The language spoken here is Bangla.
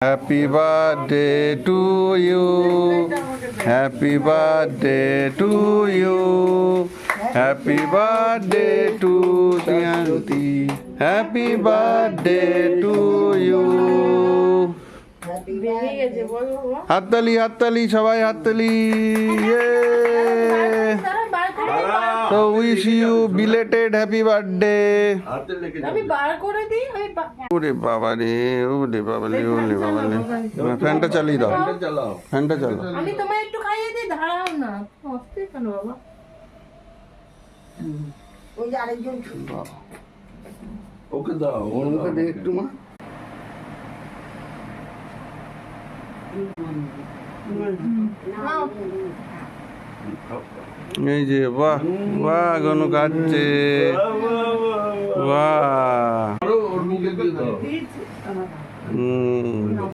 Happy birthday to you. Happy birthday to you. Happy birthday to Shanti. Happy birthday to you. হাততালি হাততালি সবাই হাততালি। So wish you belated happy birthday. আমি বার করে দিই ওরে বাবা রে, ওরে বাবা রে, ওরে বাবা রে, ফ্যানটা চালিয়ে দাও, ফ্যানটা চালাও। আমি তোমায় একটু খাইয়ে দিই, দাঁড়াও না, অস্থির কেন বাবা? ওই যে আরেকজন ওকে দাও, ওকে দে একটু মা। এই যে বাহ বাহ, গনু খাচ্ছে, বাহ।